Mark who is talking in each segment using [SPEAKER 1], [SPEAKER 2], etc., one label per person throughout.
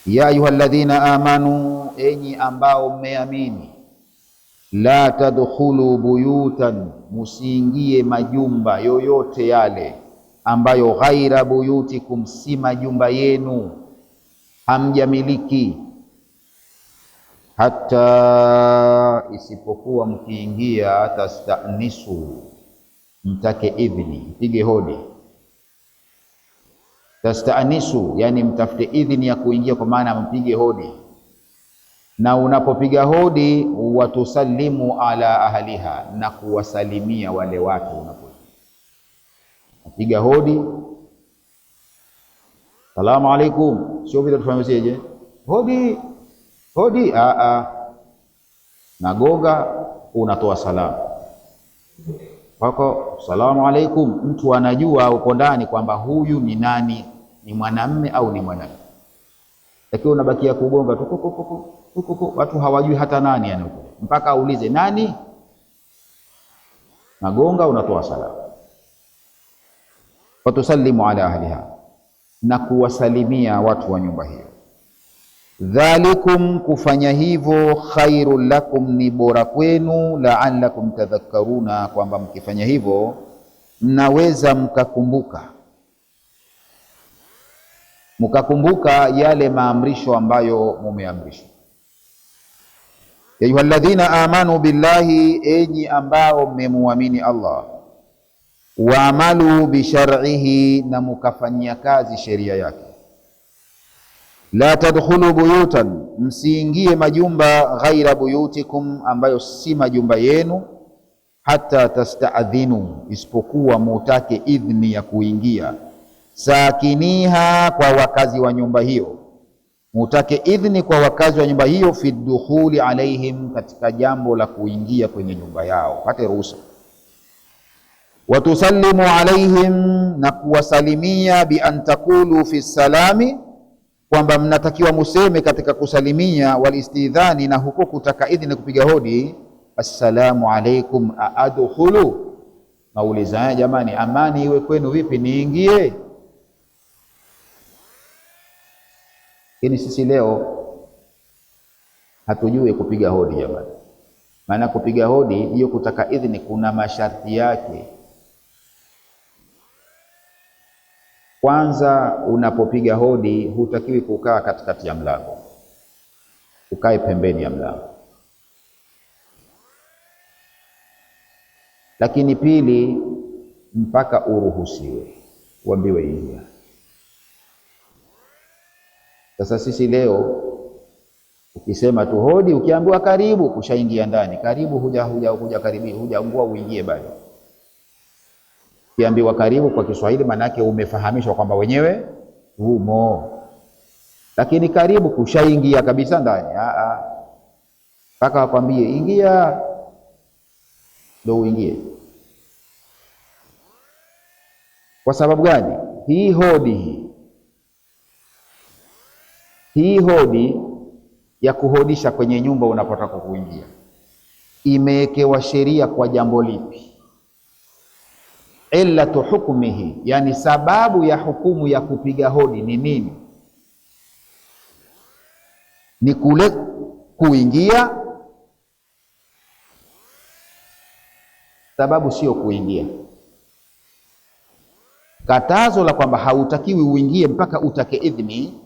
[SPEAKER 1] ya ayyuhalladhina amanu, enyi ambao mmeamini, la tadkhulu buyutan, musiingie majumba yoyote yale ambayo ghaira buyutikum, si majumba yenu, hamjamiliki, hata, isipokuwa mkiingia, tastanisu, mtake idhni, mpige hodi. Tastanisu yani mtafute idhni ya kuingia, kwa maana mpige hodi. Na unapopiga hodi, watusallimu ala ahliha, na kuwasalimia wale watu. Unapopiga hodi, salamu alaikum, sio vile tufanyeje hodi hodi, nagonga, unatoa salamu wako, salamu alaikum. Mtu anajua uko ndani kwamba huyu ni nani, ni mwanamme au ni mwanamke. Lakini unabakia kugonga tu, watu hawajui hata nani yani, mpaka aulize nani, nagonga, unatoa salamu. Watusallimu ala ahliha, na kuwasalimia watu wa nyumba hiyo. Dhalikum, kufanya hivyo, khairul lakum, ni bora kwenu, la'allakum tadhakkaruna, kwamba mkifanya hivyo mnaweza mkakumbuka yale maamrisho ambayo mumeamrishwa. Ya ayyuhalladhina amanu billahi, enyi ambao mmemuamini Allah, waamalu bishar'ihi, na mukafanyia kazi sheria yake. La tadkhulu buyutan, msiingie majumba, ghaira buyutikum, ambayo si majumba yenu, hata tasta'dhinu, isipokuwa mutake idhni ya kuingia, sakiniha, kwa wakazi wa nyumba hiyo, mutake idhni kwa wakazi wa nyumba hiyo, fi dukhuli alaihim, katika jambo la kuingia kwenye nyumba yao, pate ruhusa. Watusallimu alaihim, na kuwasalimia, bi an taqulu fi salami, kwamba mnatakiwa museme katika kusalimia, walistidhani, na huko kutaka idhni kupiga hodi, assalamu alaikum aadkhulu, nauliza jamani, amani iwe kwenu, vipi niingie? Lakini sisi leo hatujui kupiga hodi jamani. Maana kupiga hodi hiyo, kutaka idhni, kuna masharti yake. Kwanza, unapopiga hodi hutakiwi kukaa katikati ya mlango, ukae pembeni ya mlango. Lakini pili, mpaka uruhusiwe, uambiwe ingia. Sasa sisi leo ukisema tu hodi, ukiambiwa karibu, kushaingia ndani. Karibu huja karibi, hujaambua uingie bado. Ukiambiwa karibu kwa Kiswahili, maana yake umefahamishwa kwamba wenyewe humo. Lakini karibu, kushaingia kabisa ndani, mpaka wakwambie ingia ndio uingie. Kwa sababu gani? Hii hodi ya kuhodisha kwenye nyumba unapotaka kuingia imewekewa sheria kwa jambo lipi? Illatu hukmihi, yani sababu ya hukumu ya kupiga hodi ni nini? Ni kule kuingia. Sababu sio kuingia. Katazo la kwamba hautakiwi uingie mpaka utake idhni,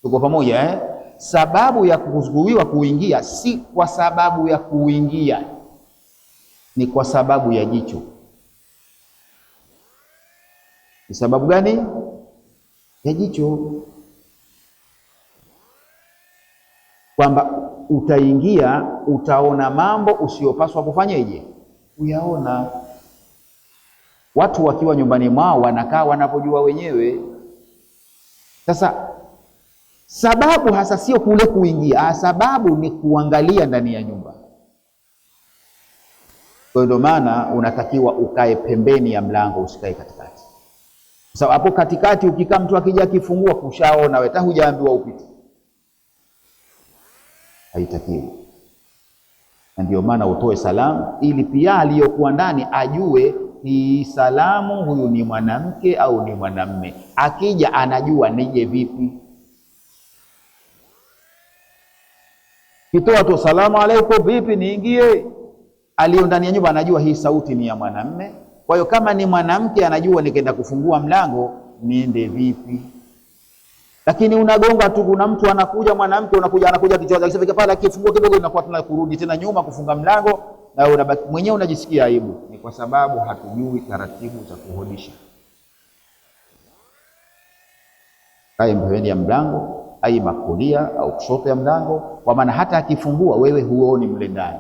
[SPEAKER 1] tuko pamoja Sababu ya kuzuiwa kuingia si kwa sababu ya kuingia, ni kwa sababu ya jicho. Ni sababu gani? Ya jicho. Kwamba utaingia, utaona mambo usiyopaswa kufanyeje? Uyaona. Watu wakiwa nyumbani mwao wanakaa wanapojua wenyewe. Sasa sababu hasa sio kule kuingia, sababu ni kuangalia ndani ya nyumba. Kwa hiyo maana unatakiwa ukae pembeni ya mlango, usikae katikati. Sasa hapo katikati ukikaa, mtu akija akifungua, kushaona wewe, hata hujaambiwa upite. Haitakiwi. Na ndio maana utoe salamu, ili pia aliyokuwa ndani ajue hii salamu, huyu ni mwanamke au ni mwanamme. Akija anajua nije vipi. Kitoa tu salamu alaikum, vipi niingie? Aliyo ndani ya nyumba anajua hii sauti ni ya mwanamme. Kwa hiyo kama ni mwanamke anajua nikaenda kufungua mlango niende vipi. Lakini unagonga tu, kuna mtu anakuja, mwanamke anakuja kichwa akifika pale akifungua kidogo inakuwa tuna kurudi tena nyuma kufunga mlango, na unabaki mwenyewe unajisikia aibu. Ni kwa sababu hatujui taratibu za kuhodisha. Kae mbele ya mlango, aima kulia au kushoto ya mlango, kwa maana hata akifungua wewe huoni mle ndani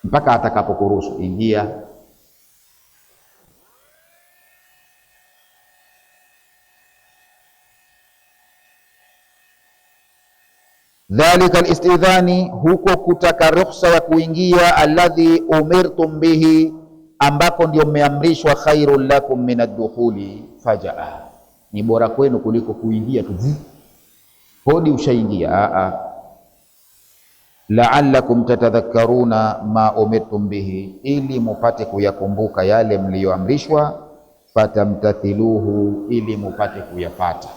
[SPEAKER 1] mpaka atakapokuruhusu ingia. Dhalika alistidhani, huko kutaka ruhusa ya kuingia, alladhi umirtum bihi, ambako ndio mmeamrishwa, khairul lakum min ad-dukhuli fajaa, ni bora kwenu kuliko kuingia tu hodi ushaingia. La'allakum tatadhakkaruna ma umirtum bihi, ili mupate kuyakumbuka yale mliyoamrishwa, fatamtathiluhu, ili mupate kuyapata.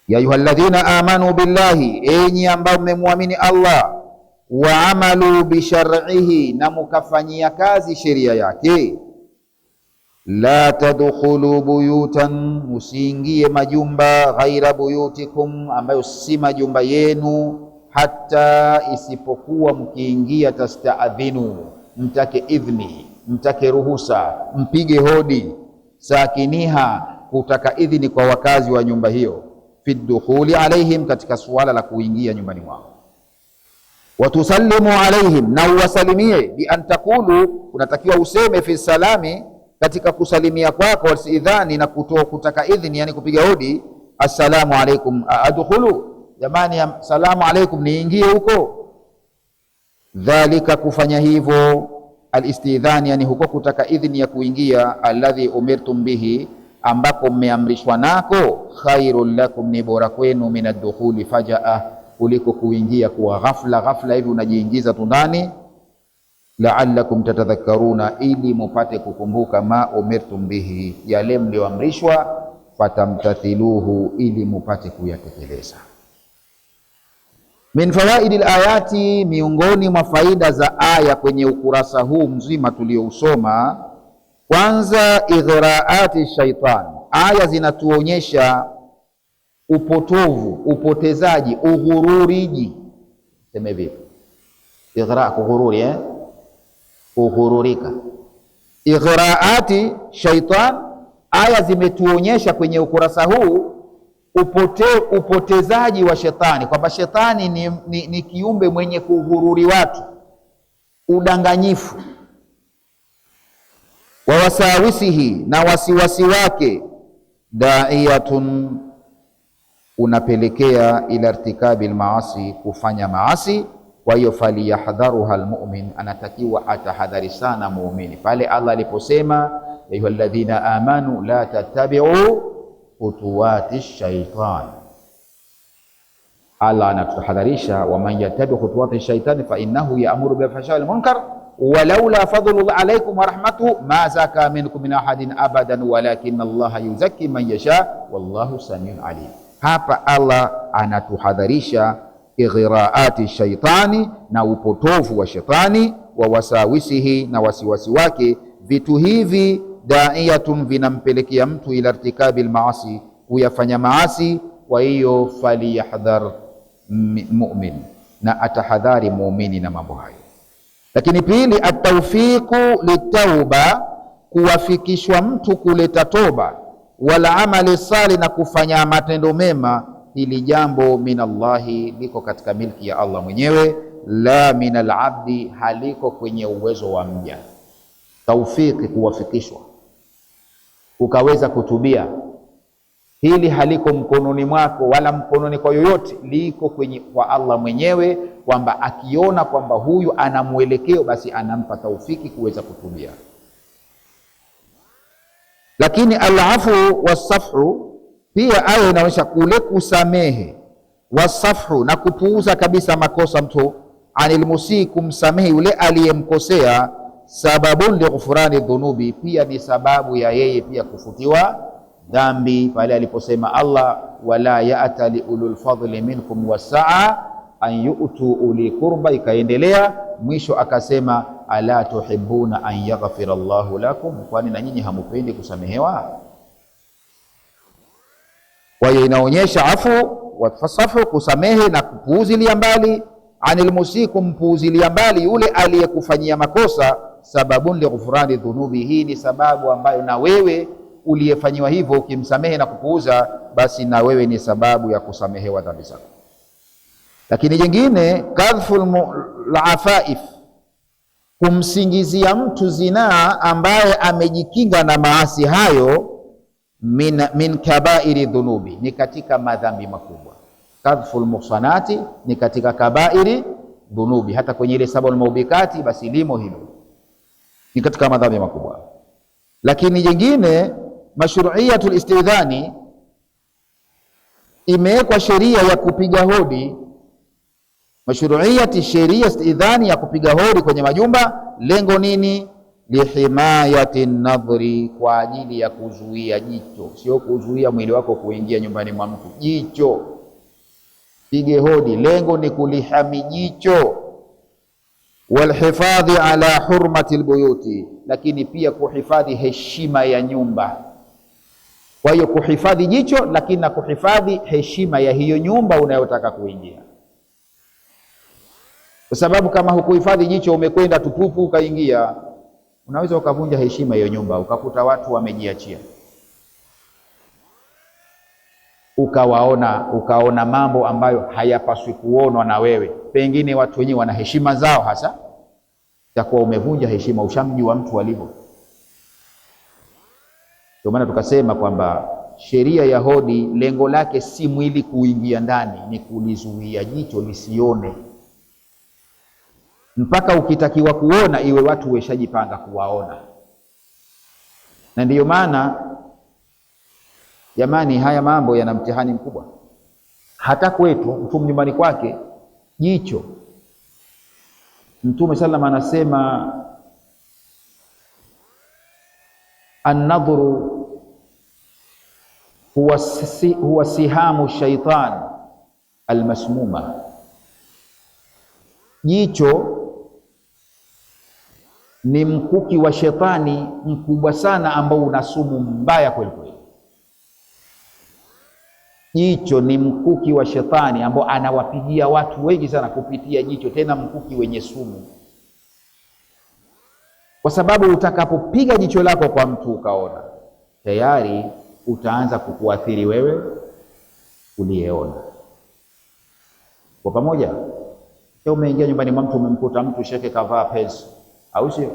[SPEAKER 1] Ya ayyuhalladhina amanu billahi, enyi ambao mmemwamini Allah, wa amalu bi shar'ihi, na mukafanyia kazi sheria yake. La tadkhulu buyutan, musiingie majumba, ghaira buyutikum, ambayo si majumba yenu, hata isipokuwa mkiingia, tastaadhinu, mtake idhni, mtake ruhusa, mpige hodi, sakiniha, kutaka idhni kwa wakazi wa nyumba hiyo, fi dukhuli alaihim, katika suala la kuingia nyumbani mwao. Watusallimu alaihim, na uwasalimie, bi an taqulu, unatakiwa useme fi salami, katika kusalimia kwako, wasidhani, na kutaka idhni, yani kupiga hodi, assalamu alaikum adkhulu, jamani salamu alaikum niingie huko. Dhalika, kufanya hivyo, alistidhani, yani huko kutaka idhni ya kuingia, alladhi umirtum bihi, ambako mmeamrishwa nako, khairul lakum, ni bora kwenu, min ad-dukhuli fajaa, kuliko kuingia kwa ghafla hivi unajiingiza tu ndani. La'allakum tatadhakkaruna, ili mupate kukumbuka, ma umirtum bihi, yale mlioamrishwa, fatamtathiluhu, ili mupate kuyatekeleza. Min fawaidil ayati, miongoni mwa faida za aya kwenye ukurasa huu mzima tuliousoma, kwanza, ighraati shaitan, aya zinatuonyesha upotovu, upotezaji, ughururiji. Sema vipi? Ighra, kughururi, kughururika. Ighraati shaitan, aya zimetuonyesha kwenye ukurasa huu upotezaji wa shetani, kwamba shetani ni kiumbe mwenye kughururi watu, udanganyifu. Wa wasawisihi, na wasiwasi wake, daiyatun, unapelekea ila irtikabi almaasi, kufanya maasi. Kwa hiyo falyahdharuha almu'min, anatakiwa atahadhari sana muumini. Pale Allah aliposema ya ayyuhalladhina amanu la tattabi'u khutuwati shaitan, Allah anatutahadharisha, wa man yattabi khutuwati shaitan fa innahu ya'muru bil fahsha'i wal munkar walaula fadlullah alaykum wa rahmatuhu ma zaka minkum min ahadin abadan walakin Allah yuzakki man yasha wallahu samiun alim. Hapa Allah anatuhadharisha ighraati shaitani, na upotovu wa shetani, wa wasawisihi, na wasiwasi wake. Vitu hivi daiyatun, vinampelekea mtu ila irtikabi almaasi, kuyafanya maasi. Kwa hiyo falyahdhar mu'min, na atahadhari muumini na mambo hayo. Lakini pili, at-tawfiqu litauba, kuwafikishwa mtu kuleta toba, wala amali salih, na kufanya matendo mema. Hili jambo minallahi, liko katika milki ya Allah mwenyewe, la minal abdi, haliko kwenye uwezo wa mja. Tawfiki, kuwafikishwa ukaweza kutubia, hili haliko mkononi mwako wala mkononi kwa yoyote, liko kwa Allah mwenyewe, kwamba akiona kwamba huyu ana mwelekeo, basi anampa taufiki kuweza kutubia. Lakini al-afu was-safhu, pia aya inaonyesha kule kusamehe, wasafhu, na kupuuza kabisa makosa mtu, anil musii, kumsamehe yule aliyemkosea, sababun li ghufrani dhunubi, pia ni sababu ya yeye pia kufutiwa dhambi pale aliposema Allah, wala ya'tali ulul fadli minkum wasaa an yu'tu uli qurba, ikaendelea mwisho akasema ala tuhibbuna an yaghfira Allahu lakum, kwani na nyinyi hamupendi kusamehewa? Kwa hiyo inaonyesha afu wafasafu, kusamehe na kupuuzilia mbali, anil musii, kumpuuzilia mbali yule aliyekufanyia makosa, sababun li ghufrani dhunubi, hii ni sababu ambayo na wewe uliyefanyiwa hivyo ukimsamehe na kupuuza, basi na wewe ni sababu ya kusamehewa dhambi zako. Lakini jingine, kadhful laafaif, kumsingizia mtu zinaa ambaye amejikinga na maasi hayo, min kabairi dhunubi, ni katika madhambi makubwa. Kadhful muhsanati ni katika kabairi dhunubi, hata kwenye ile sabul maubikati basi limo hilo, ni katika madhambi makubwa. Lakini jingine, mashru'iyatul istidhani, imewekwa sheria ya kupiga hodi. Mashru'iyati, sheria istidhani ya kupiga hodi kwenye majumba, lengo nini? Lihimayati nadhri, kwa ajili ya kuzuia jicho, sio kuzuia mwili wako kuingia nyumbani mwa mtu. Jicho pige hodi, lengo ni kulihami jicho. Walhifadhi ala hurmati albuyuti, lakini pia kuhifadhi heshima ya nyumba. Kwa hiyo kuhifadhi jicho, lakini na kuhifadhi heshima ya hiyo nyumba unayotaka kuingia, kwa sababu kama hukuhifadhi jicho, umekwenda tupupu ukaingia, unaweza ukavunja heshima hiyo nyumba, ukakuta watu wamejiachia, ukaona mambo ambayo hayapaswi kuonwa na wewe. Pengine watu wenyewe wana heshima zao, hasa itakuwa umevunja heshima, ushamjua mtu alivyo. Ndio maana tukasema kwamba sheria ya hodi lengo lake si mwili kuingia ndani, ni kulizuia jicho lisione, mpaka ukitakiwa kuona iwe watu weshajipanga kuwaona. Na ndiyo maana jamani, haya mambo yana mtihani mkubwa. Hata kwetu mtu nyumbani kwake jicho, Mtume sallam anasema an-nadhru huwa sihamu shaitan almasmuma, jicho ni mkuki wa shetani mkubwa sana ambao una sumu mbaya kweli kweli. Jicho ni mkuki wa shetani ambao anawapigia watu wengi sana kupitia jicho, tena mkuki wenye sumu, kwa sababu utakapopiga jicho lako kwa mtu ukaona, tayari utaanza kukuathiri wewe uliyeona. Kwa pamoja, leo umeingia nyumbani mwa mtu, umemkuta mtu sheke kavaa pensi, au sio?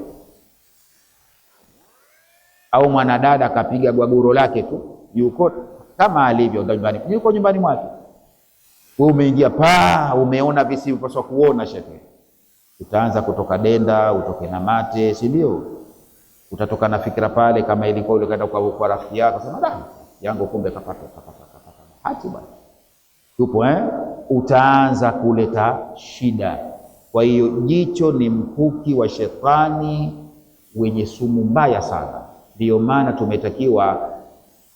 [SPEAKER 1] Au mwanadada kapiga gwaguro lake tu, yuko kama alivyo nyumbani, yuko nyumbani mwake. Wewe umeingia umeona visivyopaswa kuona, sheke, utaanza kutoka denda, utoke na mate, si ndio? Utatoka na fikra pale, kama ilikuwa ile kaenda kwa rafiki yako, sema yangu kumbe kapata hati bwana, tupo utaanza kuleta shida. Kwa hiyo jicho ni mkuki wa shetani wenye sumu mbaya sana. Ndio maana tumetakiwa,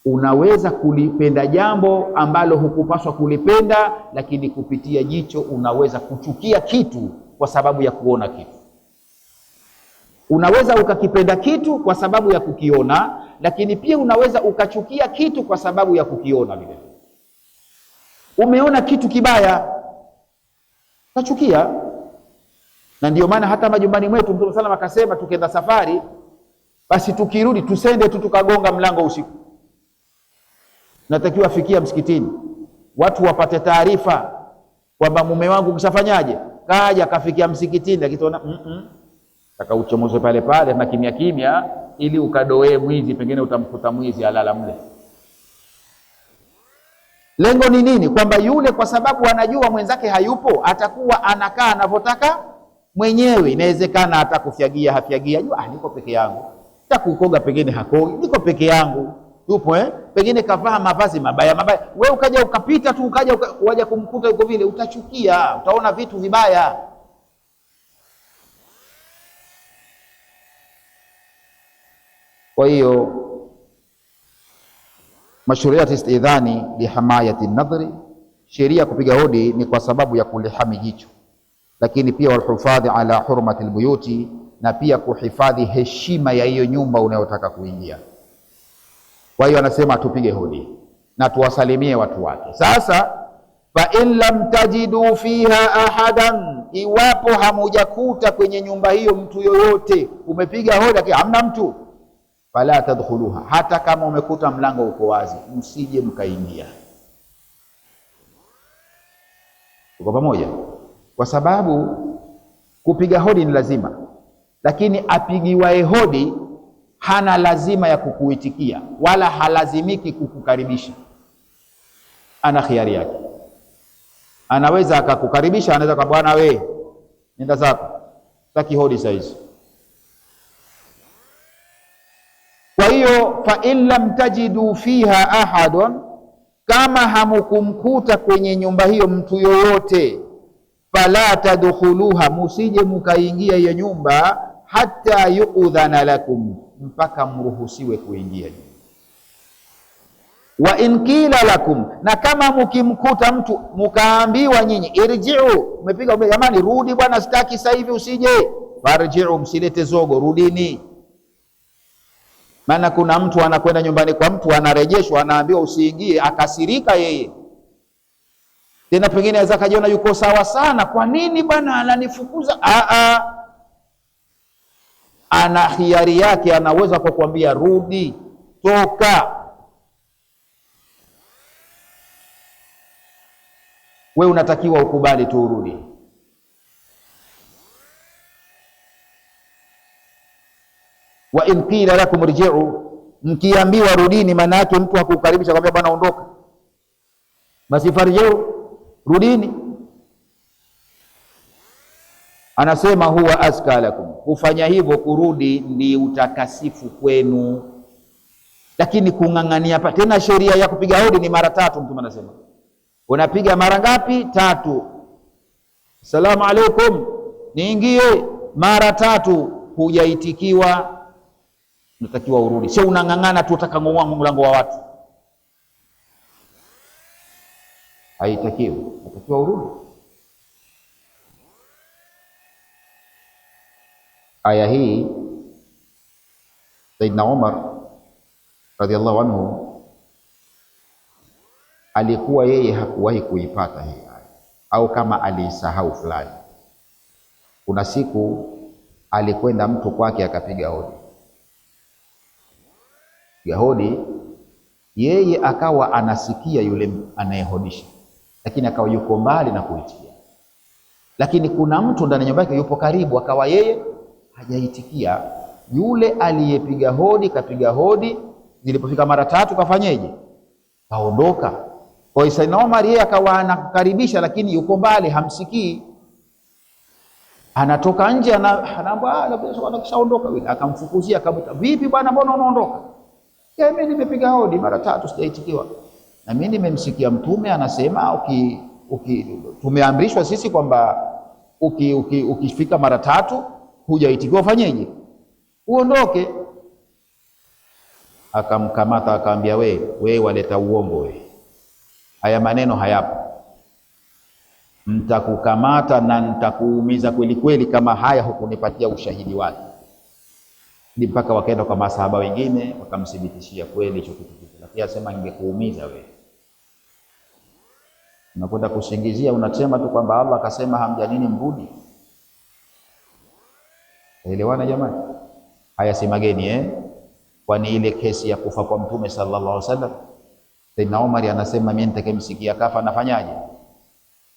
[SPEAKER 1] unaweza kulipenda jambo ambalo hukupaswa kulipenda, lakini kupitia jicho unaweza kuchukia kitu kwa sababu ya kuona kitu. Unaweza ukakipenda kitu kwa sababu ya kukiona, lakini pia unaweza ukachukia kitu kwa sababu ya kukiona vile. Umeona kitu kibaya ukachukia. Na ndio maana hata majumbani mwetu Mtume sallam akasema, tukienda safari basi tukirudi tusende tu tukagonga mlango usiku. Natakiwa fikia msikitini, watu wapate taarifa kwamba mume wangu kishafanyaje, kaja kafikia msikitini, akitona takauchomoze pale pale na kimya kimya, ili ukadoe mwizi, pengine utamkuta mwizi alala mle. Lengo ni nini? Kwamba yule, kwa sababu anajua mwenzake hayupo, atakuwa anakaa anavyotaka mwenyewe. Inawezekana atakufyagia hafyagia, niko peke yangu, takukoga pengine hakogi, niko peke yangu, yupo pengine kavaa mavazi mabaya. Wewe ukaja ukapita tu, ukaja kumkuta yuko vile, utachukia, utaona vitu vibaya. Kwa hiyo Mashru'iyat istidhani lihimayati nadhri, sheria kupiga hodi ni kwa sababu ya kulihami jicho, lakini pia walhifadhi ala hurmati albuyuti, na pia kuhifadhi heshima ya hiyo nyumba unayotaka kuingia. Kwa hiyo anasema tupige hodi na tuwasalimie watu wake. Sasa fa in lam tajidu fiha ahadan, iwapo hamujakuta kwenye nyumba hiyo mtu yoyote, umepiga hodi lakini hamna mtu, fala tadkhuluha, hata kama umekuta mlango uko wazi, msije mkaingia. Uko pamoja? Kwa sababu kupiga hodi ni lazima, lakini apigiwae hodi hana lazima ya kukuitikia wala halazimiki kukukaribisha. Ana khiari yake, anaweza akakukaribisha, anaweza kwa bwana we nenda zako, taki hodi saizi. Kwa hiyo fa in lam tajidu fiha ahadun, kama hamukumkuta kwenye nyumba hiyo mtu yoyote, fala tadkhuluha, musije mukaingia hiyo nyumba, hata yu'dhana lakum, mpaka mruhusiwe kuingia. Wa in qila lakum, na kama mukimkuta mtu mukaambiwa nyinyi irji'u, umepiga jamani, rudi bwana, sitaki sasa hivi usije, farji'u, msilete zogo, rudini. Maana kuna mtu anakwenda nyumbani kwa mtu, anarejeshwa, anaambiwa usiingie, akasirika yeye. Tena pengine anaweza kajiona yuko sawa sana, kwa nini bwana ananifukuza? Ana hiari yake, anaweza kukwambia rudi, toka. We unatakiwa ukubali tu urudi. Wa in qila lakum irji'u, mkiambiwa rudini, maana yake mtu hakukaribisha kwambia bwana ondoka, basi farji'u, rudini. Anasema huwa azka lakum, kufanya hivyo kurudi ni utakasifu kwenu. Lakini kung'ang'ania hapa tena, sheria ya kupiga hodi ni mara 3. Mtume anasema unapiga mara ngapi? 3. Asalamu alaykum, niingie, mara 3. Hujaitikiwa, unatakiwa urudi. Sio unang'ang'ana tu utakang'oa mlango wa watu, haitakiwi, unatakiwa urudi. Aya hii Saidna Umar radhiallahu anhu alikuwa yeye hakuwahi kuipata hii aya, au kama aliisahau fulani. Kuna siku alikwenda mtu kwake akapiga hodi, piga hodi, yeye akawa anasikia yule anayehodisha, lakini akawa yuko mbali na kuitikia. Lakini kuna mtu ndani ya nyumba yake yupo karibu, akawa yeye hajaitikia. Yule aliyepiga hodi kapiga hodi, zilipofika mara 3 kafanyeje? Kaondoka. Kwa hiyo Saidna Umar yeye akawa anakaribisha, lakini yuko mbali, hamsikii. Anatoka nje, anaambia kishaondoka yule, akamfukuzia, akamuita, vipi bwana, mbona unaondoka? Mimi nimepiga hodi mara 3 sijaitikiwa, na mimi nimemsikia Mtume anasema tumeamrishwa sisi kwamba ukifika mara 3 hujaitikiwa ufanyeje? Uondoke. Akamkamata akaambia, we waleta uongo we, haya maneno hayapo, mtakukamata na nitakuumiza kweli kweli kama haya hukunipatia ushahidi wake. Ni mpaka wakaenda kwa masahaba wengine wakamthibitishia kweli hicho kitu, lakini asema ningekuumiza we. Unakwenda kusingizia, unasema tu kwamba Allah akasema hamjanini mrudi. Elewana jamani? Haya si mageni kwani ile kesi ya kufa kwa Mtume sallallahu alaihi wasallam, Saidna Umar anasema mimi nitakayemsikia kafa nafanyaje?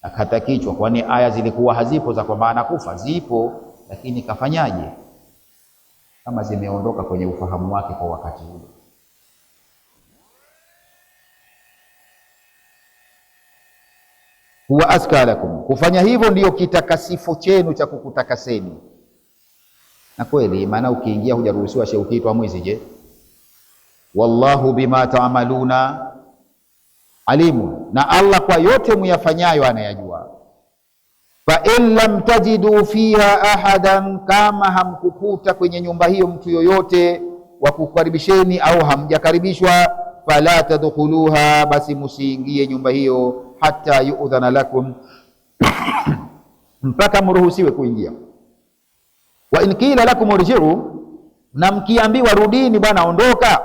[SPEAKER 1] Akata kichwa. Kwani aya zilikuwa hazipo za kwamba anakufa? Zipo, lakini kafanyaje? Kama zimeondoka kwenye ufahamu wake kwa wakati ule. Huwa azka lakum, kufanya hivyo ndiyo kitakasifu chenu cha kukutakaseni. Na kweli, maana ukiingia hujaruhusiwa shehe, ukiitwa mwizi je? Wallahu bima taamaluna alimu, na Allah kwa yote muyafanyayo anayajua. Fa in lam tajidu fiha ahadan, kama hamkukuta kwenye nyumba hiyo mtu yoyote wa kukaribisheni au hamjakaribishwa, fala tadkhuluha, basi musiingie nyumba hiyo, hatta yu'dhana lakum mpaka mruhusiwe kuingia. Wa in qila lakum urji'u, na mkiambiwa rudini bwana, ondoka,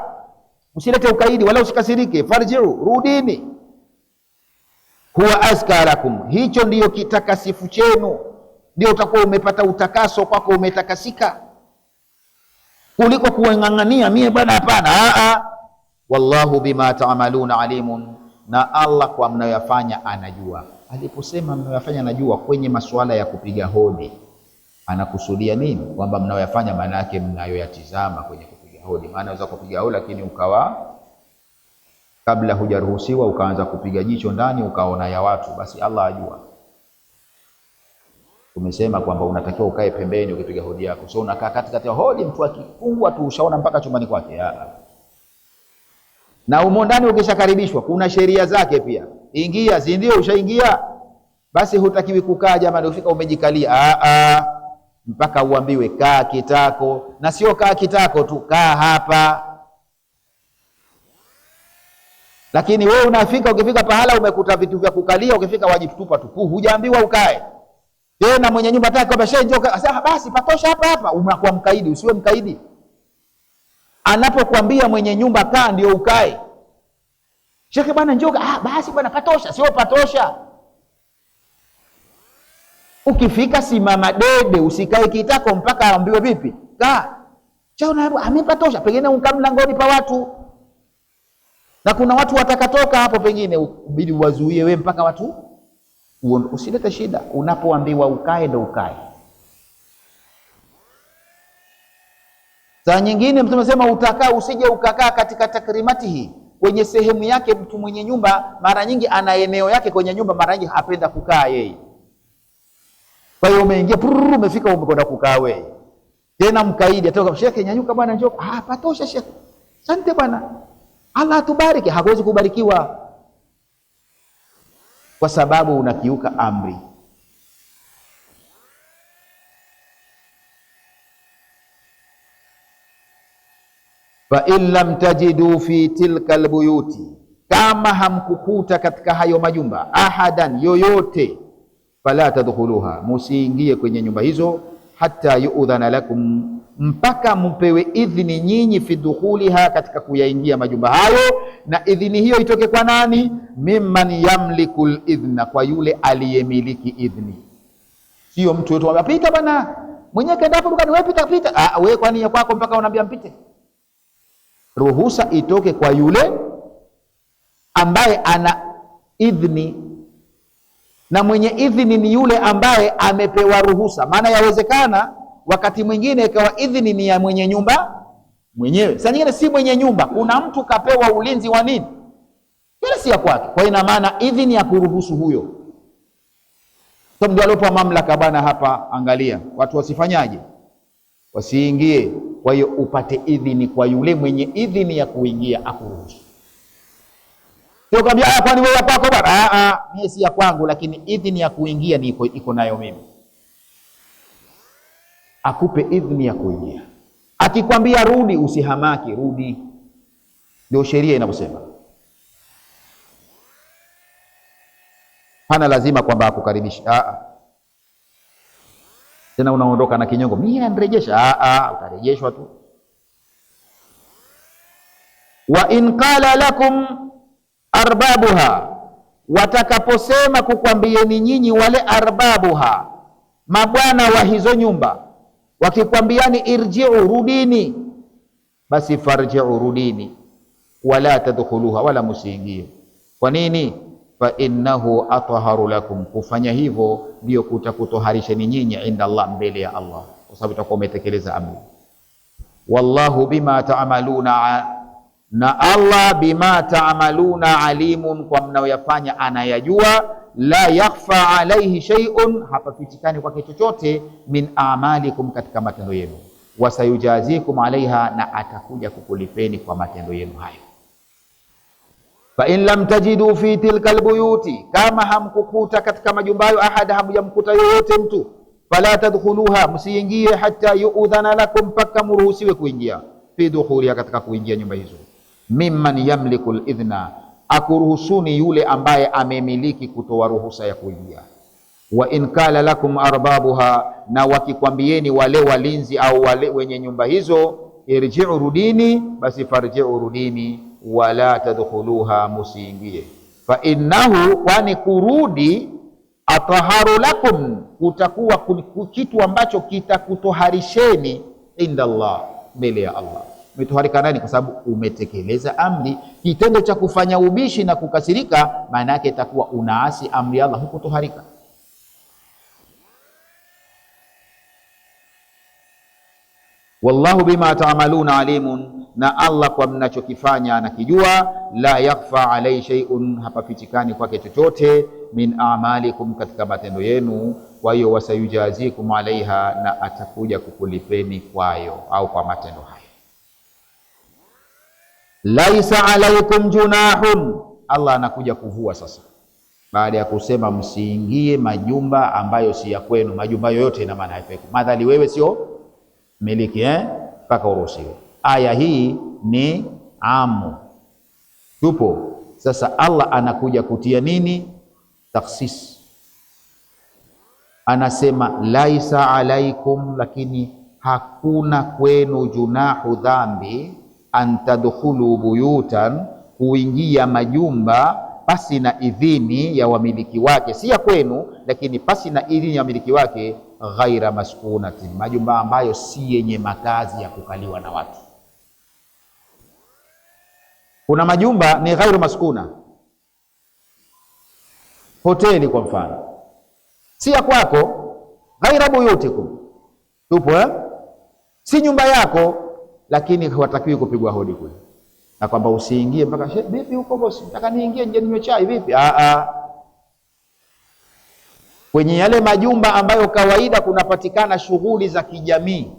[SPEAKER 1] usilete ukaidi wala usikasirike, farji'u, rudini, huwa azka lakum, hicho ndiyo kitakasifu chenu, ndio utakuwa umepata utakaso kwako, umetakasika, kuliko kuang'ang'ania mie bwana, hapana. Wallahu bima ta'maluna alimun, na Allah kwa mnayoyafanya anajua. Aliposema mnayoyafanya anajua kwenye masuala ya kupiga hodi, anakusudia nini? Kwamba mnayoyafanya maana yake mnayoyatizama kwenye kupiga hodi. Maana unaweza kupiga hodi lakini ukawa kabla hujaruhusiwa ukaanza kupiga jicho ndani ukaona ya watu, basi Allah ajua. Tumesema kwamba unatakiwa ukae pembeni ukipiga hodi yako, sio unakaa katikati ya hodi, mtu akifungwa tu ushaona mpaka chumbani kwake. Na umo ndani ukishakaribishwa kuna sheria zake pia. Ingia, si ndio? Ushaingia, basi hutakiwi kukaa jamani, ufika umejikalia. Mpaka uambiwe kaa kitako, na sio kaa kitako tu, kaa hapa. Lakini wewe unafika, ukifika pahala umekuta vitu vya kukalia, ukifika wajitupa tu, hujaambiwa ukae. Tena mwenye nyumba ataka kwamba shehe njoo, basi patosha hapa, unakuwa mkaidi. Usiwe mkaidi. Anapokuambia mwenye nyumba kaa ndio ukae. Shehe bwana njoo, basi bwana patosha, sio patosha. Ukifika simama dede, usikae kitako mpaka aambiwe vipi kaa. Chaona amepatosha, pengine unkaa mlangoni pa watu, na kuna watu watakatoka hapo, pengine ubidi wazuie wewe mpaka watu usilete shida. Unapoambiwa ukae ndo ukae. Saa nyingine mtu anasema utakaa, usije ukakaa katika takrimatihi, kwenye sehemu yake. Mtu mwenye nyumba mara nyingi ana eneo yake kwenye nyumba, mara nyingi hapenda kukaa yeye. Kwa hiyo umeingia umefika, umekwenda kukaa wewe. Tena mkaidi atoka, shekhe nyanyuka bwana njoo. Patosha shekhe, asante bwana, Allah atubariki. Hakuwezi kubarikiwa kwa sababu unakiuka amri. Fa in lam tajidu fi tilka albuyuti, kama hamkukuta katika hayo majumba ahadan yoyote, fala tadkhuluha, musiingie kwenye nyumba hizo, hatta yu'dhana lakum, mpaka mpewe idhini nyinyi fi dukhuliha, katika kuyaingia majumba hayo. Na idhini hiyo itoke kwa nani? Mimman yamliku idhna, kwa yule aliyemiliki idhni. Sio mtu yote anapita bwana, mwenyewe kaenda hapo dukani, wewe pita. Wewe kwa nini kwako mpaka unaambia mpite? Ruhusa itoke kwa yule ambaye ana idhni, na mwenye idhni ni yule ambaye amepewa ruhusa. Maana yawezekana wakati mwingine ikawa idhni ni ya mwenye nyumba mwenyewe, saa nyingine si mwenye nyumba, kuna mtu kapewa ulinzi wa nini, ile si ya kwake. Kwa ina maana idhni ya kuruhusu huyo, so ndio alopewa mamlaka bwana. Hapa angalia watu wasifanyaje, wasiingie. Kwa hiyo upate idhini kwa yule mwenye idhini ya kuingia, akuruhusu. Sio kwambia kwani wewe hapa kwa bwana, mimi si ya kwangu, lakini idhini ya kuingia ni iko nayo mimi. Akupe idhini ya kuingia. Akikwambia rudi, usihamaki, rudi. Ndio sheria inavyosema. Hana lazima kwamba akukaribisha. Tena unaondoka na kinyongo, mimi narejesha. Utarejeshwa tu. Wa in qala lakum arbabuha, watakaposema kukwambieni nyinyi wale arbabuha, mabwana wa hizo nyumba, wakikwambiani irji'u, rudini, basi farji'u, rudini, wala tadkhuluha, wala musiingie. Kwa nini? Fa innahu athaharu lakum, kufanya hivyo ndio kutakutoharisheni nyinyi inda Allah, mbele ya Allah, kwa sababu utakuwa umetekeleza amri. Wallahu bima ta'maluna, na Allah bima ta'maluna alimun, kwa mnayoyafanya anayajua. La yakhfa alayhi shay'un, hapafichikani kwake chochote. Min a'malikum, katika matendo yenu. Wasayujazikum alaiha, na atakuja kukulipeni kwa matendo yenu hayo. Fa in lam tajidu fi tilka albuyuti, kama hamkukuta katika majumba hayo ahada, hamjamkuta yoyote mtu, fala tadkhuluha, msiingie, hatta yu'dhana lakum, mpaka mruhusiwe kuingia, fi dukhuliha, katika kuingia nyumba hizo. mimman yamliku lidhna, akuruhusuni yule ambaye amemiliki kutoa ruhusa ya kuingia. Wa in kala lakum arbabuha, na wakikwambieni wale walinzi au wale wenye nyumba hizo, irji'u, rudini, basi farji'u, rudini, wala tadkhuluha, musiingie. Fa innahu, kwani kurudi, ataharu lakum, kutakuwa kitu ambacho kitakutoharisheni inda Allah, mbele ya Allah. Umetoharika nani? Kwa sababu umetekeleza amri. Kitendo cha kufanya ubishi na kukasirika, maana yake itakuwa unaasi amri ya Allah, hukutoharika. Wallahu bima ta'maluna alimun, na Allah kwa mnachokifanya anakijua. La yakhfa alayhi shay'un, hapafichikani kwake chochote. Min a'malikum, katika matendo yenu. Kwa hiyo wasayujazikum alaiha, na atakuja kukulipeni kwayo au kwa matendo hayo. Laisa alaikum junahun, Allah anakuja kuvua sasa, baada ya kusema msiingie majumba ambayo si ya kwenu. Majumba yoyote ina maana haifai, madhali wewe sio miliki mpaka uruhusiwe. Aya hii ni amu, tupo sasa. Allah anakuja kutia nini? Takhsis. Anasema laisa alaikum, lakini hakuna kwenu, junahu, dhambi, antadkhulu buyutan, kuingia majumba pasi na idhini ya wamiliki wake, si ya kwenu, lakini pasi na idhini ya wamiliki wake. Ghaira maskunatin, majumba ambayo si yenye makazi ya kukaliwa na watu. Kuna majumba ni ghairu maskuna, hoteli kwa mfano, si ya kwako. Ghaira buyutikum, tupo si nyumba yako, lakini hawatakiwi kupigwa hodi kule, na kwamba usiingie mpaka vipi huko bosi, nataka niingie nje ninywe chai vipi. Kwenye yale majumba ambayo kawaida kunapatikana shughuli za kijamii,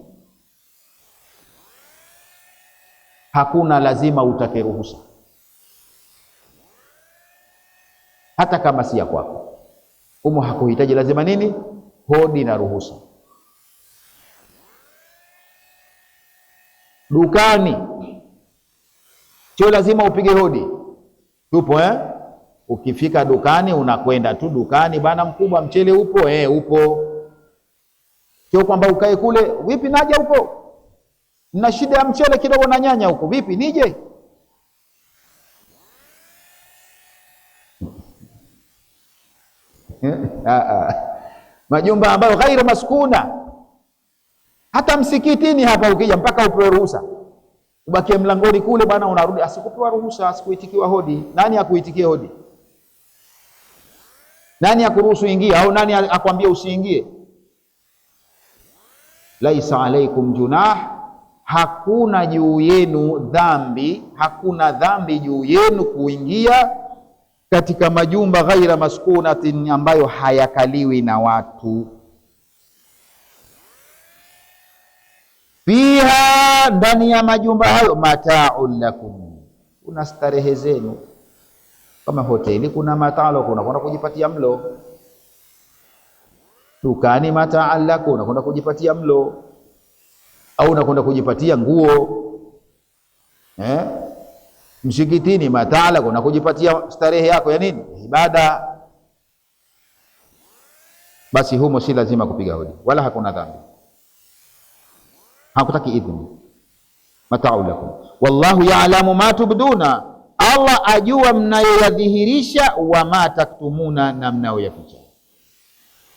[SPEAKER 1] hakuna lazima utake ruhusa, hata kama si ya kwako. Humo hakuhitaji lazima nini? Hodi na ruhusa. Dukani sio lazima upige hodi, tupo Ukifika dukani unakwenda tu dukani, bana mkubwa, mchele upo? Upo. Sio kwamba ukae kule, vipi naja huko, nina shida ya mchele kidogo na nyanya huko, vipi nije? Majumba ambayo ghairu maskuna, hata msikitini hapa ukija mpaka upewe ruhusa, ubakie mlangoni kule bwana, unarudi, asikupewa ruhusa, asikuitikiwa hodi. Nani akuitikie hodi? Nani akuruhusu ingia, au nani akwambia usiingie? Laisa alaikum junah, hakuna juu yenu dhambi, hakuna dhambi juu yenu kuingia katika majumba ghaira maskunatin, ambayo hayakaliwi na watu. Fiha, ndani ya majumba hayo, mata'un lakum, kuna starehe zenu. Kama hoteli kuna matalo, kuna kwenda kujipatia mlo. Dukani mata'an lakum, unakwenda kujipatia mlo, au unakwenda kujipatia nguo. Msikitini mata'ala, kuna kujipatia starehe yako ya nini? Ibada. Basi humo si lazima kupiga hodi, wala hakuna dhambi, hakutaki idhini. Mata'u lakum wallahu ya'lamu ma tubduna, Allah ajua mnayoyadhihirisha, wa ma taktumuna, na mnayoyaficha.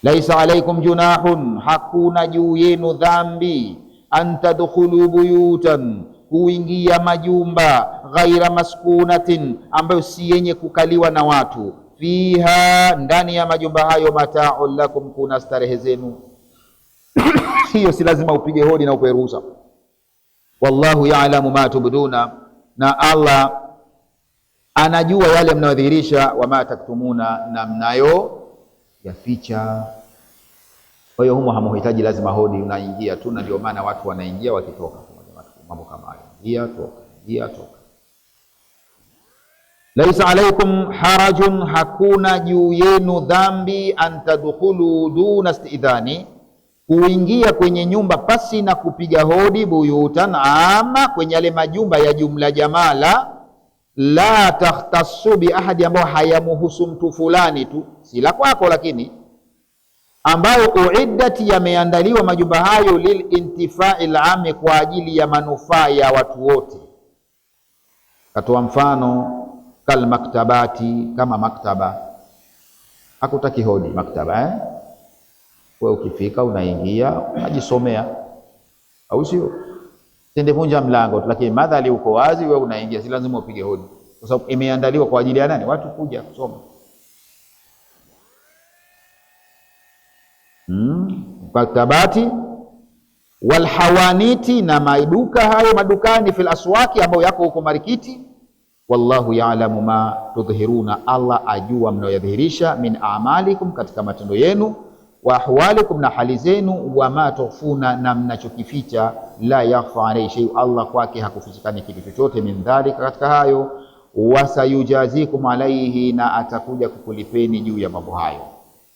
[SPEAKER 1] Laisa alaikum junahun, hakuna juu yenu dhambi, an tadkhulu buyutan, kuingia majumba, ghaira maskunatin, ambayo si yenye kukaliwa na watu. Fiha, ndani ya majumba hayo, mata'un lakum, kuna starehe zenu. Hiyo si lazima upige hodi na upewe ruhusa. Wallahu ya'lamu ma tubduna, na Allah anajua yale mnayodhihirisha. Wa ma taktumuna, na mnayo yaficha. Kwa hiyo humo hamuhitaji lazima hodi, unaingia tu, na ndio maana watu wanaingia wakitoka, mambo kama hayo, ingia toka, ingia toka. Laisa alaikum harajun, hakuna juu yenu dhambi, an tadkhulu duna istidhani, kuingia kwenye nyumba pasi na kupiga hodi. Buyutan, ama kwenye yale majumba ya jumla jamala, la takhtassu bi ahadi, ambayo hayamuhusu mtu fulani tu, si la kwako, lakini ambayo uiddat, yameandaliwa majumba hayo lilintifai lami, kwa ajili ya manufaa ya watu wote. Katoa mfano kal maktabati, kama maktaba. Hakutaki hodi maktaba, wewe ukifika unaingia unajisomea, au sio? Tende vunja mlango, lakini madhali uko wazi, wewe unaingia, si lazima upige hodi, kwa sababu imeandaliwa kwa ajili ya nani? Watu kuja kusoma. Maktabati wal hawaniti, na maduka hayo, madukani, fil aswaki, ambayo yako huko marikiti. Wallahu ya'lamu ma tudhhiruna, Allah ajua mnayoyadhihirisha, min a'malikum, katika matendo yenu, wa ahwalikum, na hali zenu, wa ma tukhfuna, na mnachokificha. La yakhfa alayhi shay, Allah kwake hakufichikani kitu chochote, min dhalika, katika hayo. Wasayujazikum alayhi, na atakuja kukulipeni juu ya mambo hayo.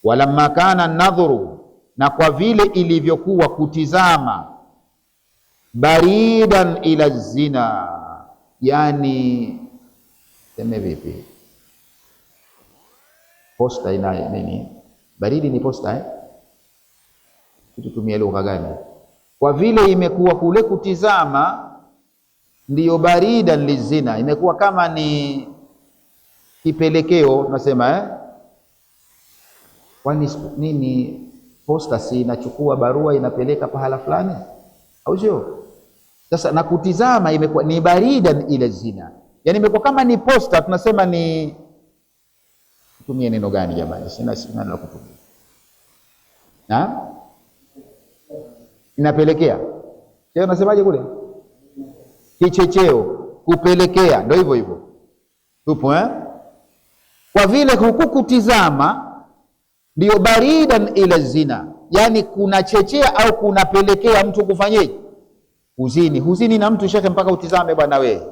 [SPEAKER 1] Walamma kana nadhuru, na kwa vile ilivyokuwa kutizama, baridan ila zina, yani seme vipi, posta ina nini? Baridi ni posta, tutumie lugha gani? Kwa vile imekuwa kule kutizama ndiyo baridan lizina, imekuwa kama ni kipelekeo, tunasema kwani nini? Posta si inachukua barua inapeleka pahala fulani, au sio? Sasa na kutizama imekuwa ni baridan ila zina, yani imekuwa kama ni posta, tunasema ni, tumie neno gani jamani? Sina la kutumia, na inapelekea, sio? Unasemaje kule? Kichecheo, kupelekea, ndio hivyo hivyo tupo, kwa vile huku kutizama ndio baridan ila zina, yani kuna chechea au kunapelekea mtu kufanyeje? Huzini. Huzini na mtu shekhe, mpaka utizame bwana, we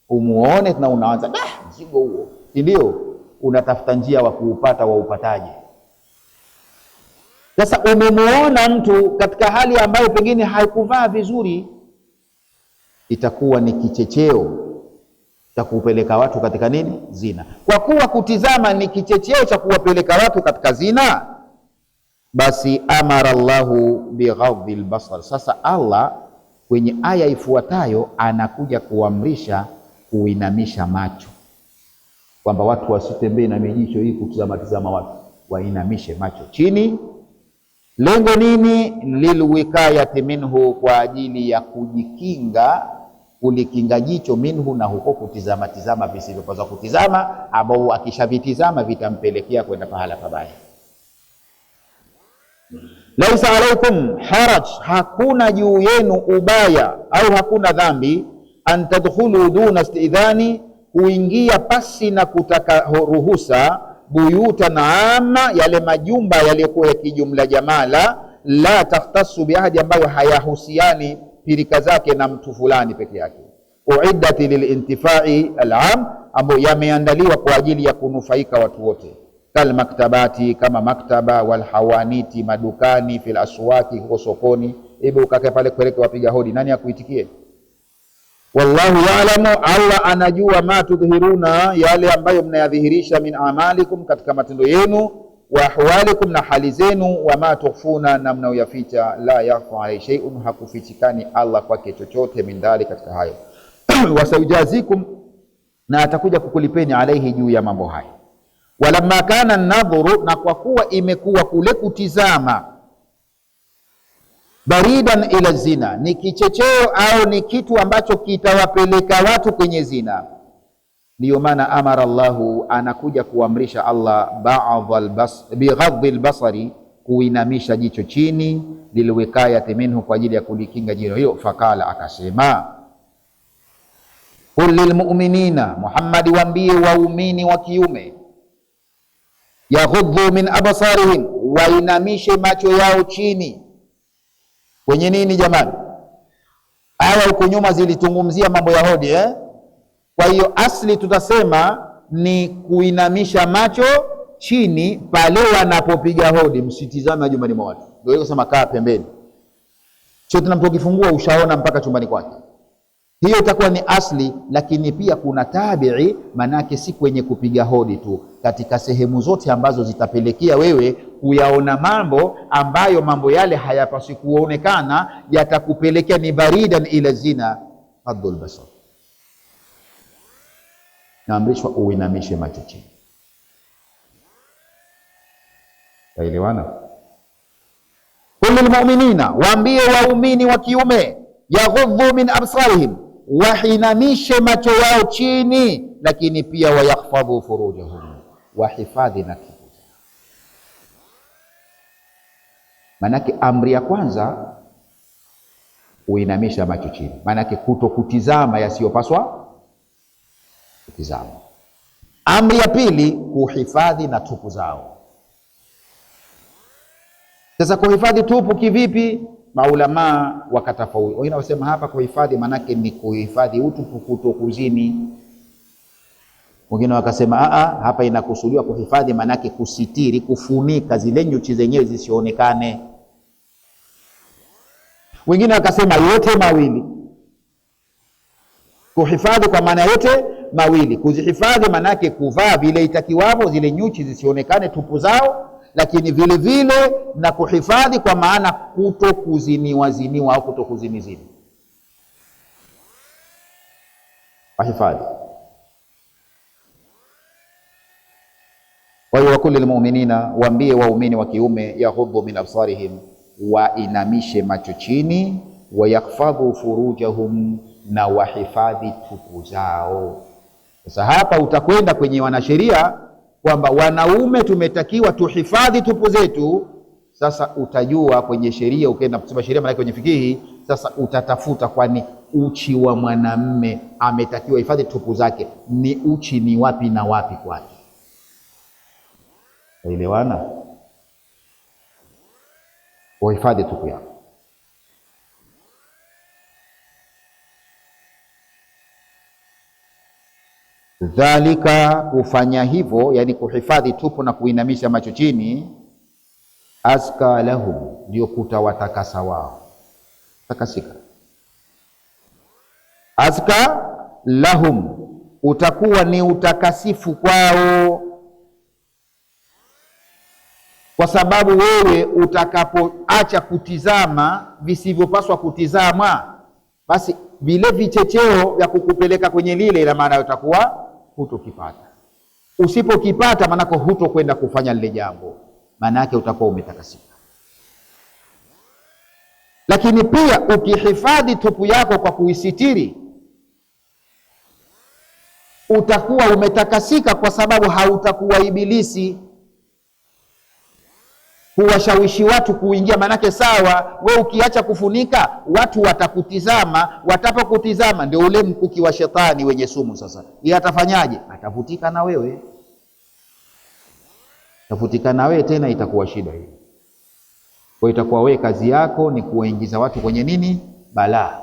[SPEAKER 1] umuone, na unaanza mzigo huo, ndio unatafuta njia wa kuupata, wa upataje? Sasa umemuona mtu katika hali ambayo pengine haikuvaa vizuri, itakuwa ni kichecheo cha kupeleka watu katika nini? Zina. Kwa kuwa kutizama ni kichecheo cha kuwapeleka watu katika zina, basi amara Allahu bighadhi albasar. Sasa Allah kwenye aya ifuatayo anakuja kuamrisha kuinamisha macho, kwamba watu wasitembee na mijicho hii kutizama watu, wainamishe macho chini. Lengo nini? Lilwikayati minhu, kwa ajili ya kujikinga, kulikinga jicho minhu, na huko kutizama visivyopaswa kutizama, ambao akishavitizama vitampelekea kwenda pahala pabaya. Laisa alaikum haraj, hakuna juu yenu ubaya au hakuna dhambi, an tadkhulu duna istidhani, kuingia pasi na kutaka ruhusa, buyutan amma, yale majumba yaliyokuwa ya kijumla jamala, la takhtassu bi ahadi, ambayo hayahusiani pirika zake na mtu fulani peke yake. Uiddati lilintifai alam, ambayo yameandaliwa kwa ajili ya kunufaika watu wote. Kal maktabati, kama maktaba, wal hawaniti, madukani, fil aswaki, huko sokoni. Hebu ukakae pale kupeleka wapiga hodi, nani akuitikie? Wallahu ya'lamu, Allah anajua, ma tudhhiruna, yale ambayo mnayadhihirisha, min amalikum, katika matendo yenu, wa ahwalikum, na hali zenu, wa ma tukhfuna, na mnayoyaficha. La yakhfa alayhi shay'un, hakufichikani Allah kwake chochote, min dhali, katika hayo. Wasayujazikum, na atakuja kukulipeni, alaihi, juu ya mambo hayo. Walamma kana nadhuru, na kwa kuwa imekuwa kule kutizama, baridan ila zina, ni kichecheo au ni kitu ambacho kitawapeleka watu kwenye zina, ndiyo maana amara Allahu, anakuja kuamrisha Allah, bighadhi albasari, kuinamisha jicho chini, lilwikayati minhu, kwa ajili ya kulikinga jicho hilo. Fakala, akasema, qul lilmu'minina, Muhammadi waambie waumini wa kiume, yaghuddu min absarihim, wainamishe macho yao chini. Kwenye nini jamani? Aya huko nyuma zilitungumzia mambo ya hodi, Kwa hiyo asli tutasema ni kuinamisha macho chini pale wanapopiga hodi, msitizame majumbani mwa watu. Ndio hiyo sema kaa pembeni. Chote na mtu ukifungua ushaona mpaka chumbani kwake. Hiyo itakuwa ni asli, lakini pia kuna tabii, manake si kwenye kupiga hodi tu, katika sehemu zote ambazo zitapelekea wewe kuyaona mambo ambayo mambo yale hayapaswi kuonekana, yatakupelekea ni baridan ila zina. Haddul basar, naamrishwa uinamishe macho chini. Taelewana? Qul lilmu'minina, waambie waumini wa kiume, yaghuddu min absarihim, wahinamishe macho yao chini, lakini pia wayakhfadhu furujahum, wahifadhi na kitu. Manake amri ya kwanza uinamisha macho chini, manake kutokutizama yasiyopaswa kutizama. Amri ya pili kuhifadhi na tupu zao. Sasa kuhifadhi tupu kivipi? Maulama wakatafauti. Wengine wasema hapa kuhifadhi manake ni kuhifadhi utupu, kutokuzini. Wengine wakasema hapa inakusudiwa kuhifadhi manake kusitiri, kufunika zile nyuchi zenyewe zisionekane. Wengine wakasema yote mawili, kuhifadhi kwa maana yote mawili. Kuzihifadhi manake kuvaa vile itakiwavyo, zile nyuchi zisionekane tupu zao, lakini vile vile na kuhifadhi kwa maana kutokuziniwa ziniwa au kutokuzinizini. Wahifadhi. Kwa hiyo wakuli lilmu'minina, waambie waumini wa kiume, yaghuddu min absarihim, wainamishe macho chini, wayakhfadhu furujahum, na wahifadhi tupu zao. Sasa hapa utakwenda kwenye wanasheria kwamba wanaume tumetakiwa tuhifadhi tupu zetu. Sasa utajua kwenye sheria, ukienda kusoma sheria maana kwenye fikihi, sasa utatafuta kwani uchi wa mwanamme ametakiwa hifadhi tupu zake ni uchi ni wapi na wapi kwake. Elewana? Uhifadhi tupu yako. Dhalika, kufanya hivyo, yani kuhifadhi tupu na kuinamisha macho chini, azka lahum, ndio kutawatakasa wao. Takasika. Azka lahum, utakuwa ni utakasifu kwao, kwa sababu wewe utakapoacha kutizama visivyopaswa kutizama, basi vile vichecheo vya kukupeleka kwenye lile, ila maana utakuwa hutokipata. Usipokipata manako hutokwenda kufanya lile jambo, maana yake utakuwa umetakasika. Lakini pia ukihifadhi tupu yako kwa kuisitiri, utakuwa umetakasika, kwa sababu hautakuwa ibilisi huwashawishi watu kuingia. Manake sawa, we ukiacha kufunika watu watakutizama, watapokutizama ndio ule mkuki wa shetani wenye sumu. Sasa yeye atafanyaje? Atavutika na wewe, tavutika na wewe, tena itakuwa shida hiyo. Kwa itakuwa wewe kazi yako ni kuwaingiza watu kwenye nini? Balaa.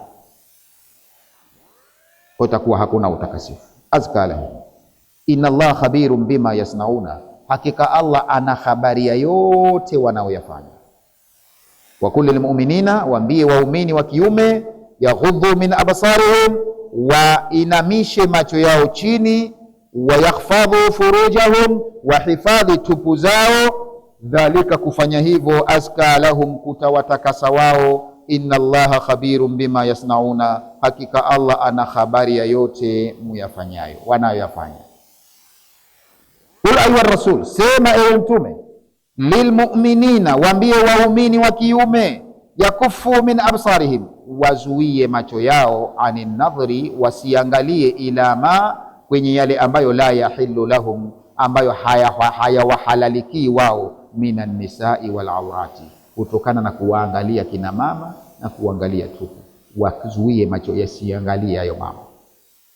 [SPEAKER 1] Kwa itakuwa hakuna utakasifu. Azka lahum, inna Allah khabirun bima yasnauna, hakika Allah ana habari ya yote wanaoyafanya. Wa kulli mu'minina, waambie waumini wa kiume, yaghuddu min absarihim, wainamishe macho yao chini, wayakhfadhu furujahum, wahifadhi tupu zao. Dhalika, kufanya hivyo, azka lahum, kutawatakasa wao. Inna Allaha khabirun bima yasnauna, hakika Allah ana habari ya yote muyafanyayo, wanayoyafanya. Qul ayuha rasul, sema ewe mtume, lilmu'minina, waambie waumini wa kiume, yakufu min absarihim, wazuie macho yao, anin nadhri, wasiangalie, ila ma, kwenye yale ambayo la yahillu lahum, ambayo hayawahalaliki wao, minan nisai wal awrati, kutokana na kuwaangalia kina mama na kuangalia tupu. Wazuie macho yasiangalie hayo mama.